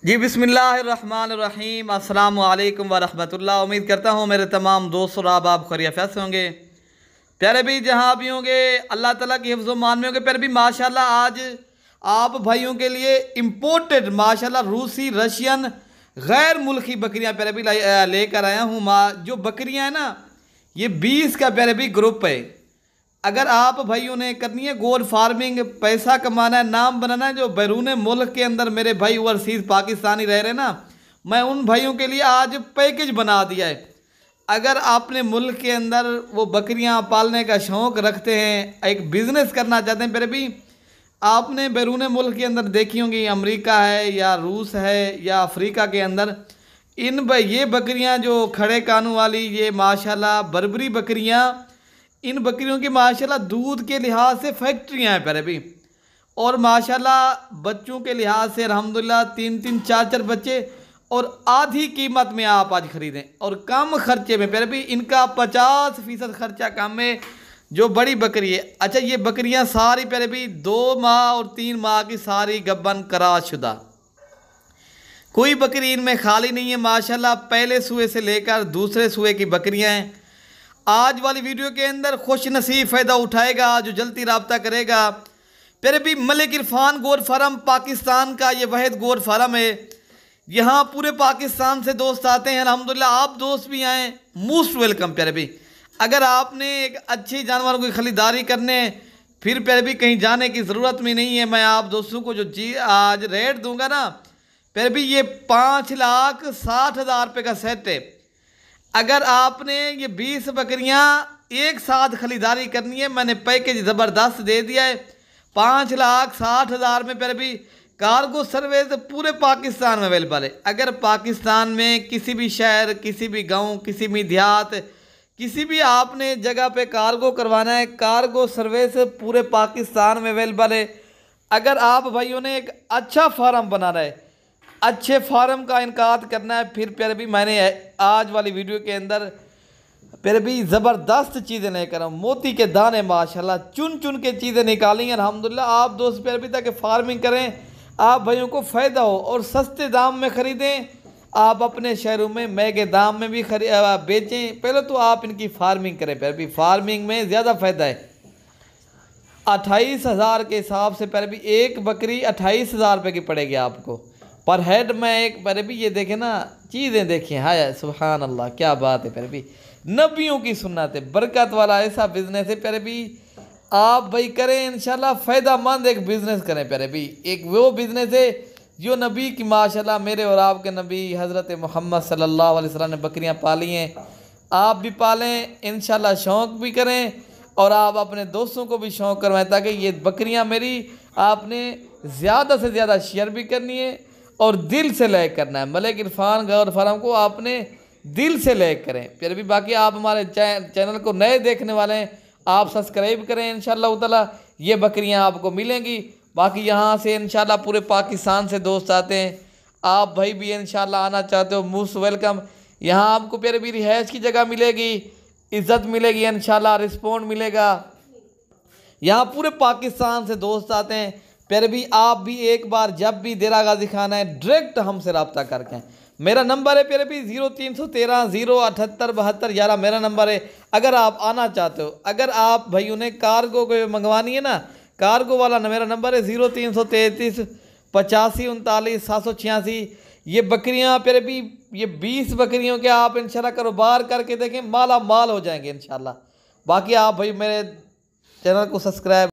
जी बिस्मिल्लाहिर्रहमानिर्रहीम अस्सलामु अलैकुम वरहमतुल्लाह। उम्मीद करता हूँ मेरे तमाम दोस्त और आप खैरियत से होंगे। प्यारे भी जहाँ भी होंगे अल्लाह ताला की हिफ्ज़ मान में होंगे। प्यारे भी माशाल्लाह आज आप भाइयों के लिए इम्पोर्टेड माशाल्लाह रूसी रशियन गैर मुल्की बकरियाँ प्यारे भी लेकर आया हूँ। जो बकरियाँ हैं ना ये 20 का प्यारे भी ग्रुप है। अगर आप भाइयों ने करनी है गोल फार्मिंग, पैसा कमाना है, नाम बनाना है, जो बैरून मुल्क के अंदर मेरे भाई ओवरसीज़ पाकिस्तानी रह रहे ना, मैं उन भाइयों के लिए आज पैकेज बना दिया है। अगर आपने मुल्क के अंदर वो बकरियां पालने का शौक़ रखते हैं, एक बिज़नेस करना चाहते हैं, फिर भी आपने बैरून मुल्क के अंदर देखी होंगी, अमेरिका है या रूस है या अफ्रीका के अंदर ये बकरियां जो खड़े कानों वाली ये माशाल्लाह बर्बरी बकरियां, इन बकरियों की माशाल्लाह दूध के लिहाज से फैक्ट्रियां हैं प्यारे भी, और माशाल्लाह बच्चों के लिहाज से अल्हम्दुलिल्लाह 3-3 4-4 बच्चे, और आधी कीमत में आप आज खरीदें और कम खर्चे में प्यारे भी। इनका 50% खर्चा कम है जो बड़ी बकरी है। अच्छा ये बकरियां सारी प्यारे भी 2 माह और 3 माह की सारी गब्बन कराशुदा, कोई बकरी इनमें खाली नहीं है माशाल्लाह। पहले सूए से लेकर दूसरे सूए की बकरियां हैं। आज वाली वीडियो के अंदर खुश नसीब फ़ायदा उठाएगा जो जल्दी रब्ता करेगा। फिर भी मलिक इरफान गोट फार्म पाकिस्तान का ये वाहिद गोट फार्म है। यहाँ पूरे पाकिस्तान से दोस्त आते हैं अल्हम्दुलिल्लाह। आप दोस्त भी आएँ, मोस्ट वेलकम प्यारे भी। अगर आपने एक अच्छे जानवरों की खरीदारी करने फिर प्यारे भी कहीं जाने की ज़रूरत में नहीं है। मैं आप दोस्तों को जो चीज़ आज रेट दूंगा ना प्यारे भी, ये 5,60,000 रुपये का सेट है। अगर आपने ये 20 बकरियां एक साथ खरीदारी करनी है, मैंने पैकेज ज़बरदस्त दे दिया है 5,60,000 में। फिर भी कार्गो सर्विस पूरे पाकिस्तान में अवेलेबल है। अगर पाकिस्तान में किसी भी शहर, किसी भी गांव, किसी भी देहात, किसी भी आपने जगह पे कार्गो करवाना है, कार्गो सर्विस पूरे पाकिस्तान में अवेलेबल है। अगर आप भाइयों ने एक अच्छा फार्म बनाना है, अच्छे फार्म का इनकाद करना है, फिर प्यारे भी मैंने आज वाली वीडियो के अंदर प्यारे भी ज़बरदस्त चीज़ें लेकर आऊँ। मोती के दाने माशाल्लाह चुन चुन के चीज़ें निकाली हैं अल्हम्दुलिल्लाह। आप दोस्त प्यारे भी ताकि फार्मिंग करें, आप भाइयों को फ़ायदा हो और सस्ते दाम में ख़रीदें। आप अपने शहरों में महंगे दाम में भी बेचें। पहले तो आप इनकी फार्मिंग करें प्यारे भी, फार्मिंग में ज़्यादा फ़ायदा है। 28,000 के हिसाब से प्यारे भी एक बकरी 28,000 रुपये की पड़ेगी आपको पर हेड में एक। प्यारे भी ये देखें ना, चीज़ें देखें, हाय सुभान अल्लाह, क्या बात है प्यारे भी। नबियों की सुन्नत है, बरकत वाला ऐसा बिज़नेस है प्यारे भी। आप भाई करें इंशाल्लाह, फ़ायदामंद एक बिज़नेस करें प्यारे भी। एक वो बिज़नेस है जो नबी की माशाल्लाह मेरे और आपके नबी हज़रत मोहम्मद सल्लल्लाहु अलैहि वसल्लम ने बकरियाँ पाली हैं, आप भी पालें इंशाल्लाह, शौक़ भी करें और आप अपने दोस्तों को भी शौक़ करवाएं, ताकि ये बकरियाँ मेरी आपने ज़्यादा से ज़्यादा शेयर भी करनी है और दिल से लाइक करना है। मलिक इरफान गोट फार्म को आपने दिल से लाइक करें। फिर भी बाकी आप हमारे चैनल को नए देखने वाले हैं, आप सब्सक्राइब करें इंशाल्लाह ताला, ये बकरियां आपको मिलेंगी। बाकी यहाँ से इंशाल्लाह पूरे पाकिस्तान से दोस्त आते हैं। आप भाई भी इंशाल्लाह आना चाहते हो, मोस्ट वेलकम। यहाँ आपको प्यारे भी रिहाइश की जगह मिलेगी, इज़्ज़त मिलेगी इंशाल्लाह, रिस्पॉन्ड मिलेगा। यहाँ पूरे पाकिस्तान से दोस्त आते हैं। फिर भी आप भी एक बार जब भी देरा गाजी खाना है डायरेक्ट हमसे रब्ता करके, मेरा नंबर है फिर भी 0313 078 72 11 मेरा नंबर है। अगर आप आना चाहते हो, अगर आप भाइयों ने कार्गो को मंगवानी है ना, कार्गो वाला मेरा नंबर है 0333 85 39 786। ये बकरियां फिर भी ये 20 बकरियों के आप इंशाल्लाह कारोबार करके देखें, माला माल हो जाएंगे इंशाल्लाह। बाकी आप भाई मेरे चैनल को सब्सक्राइब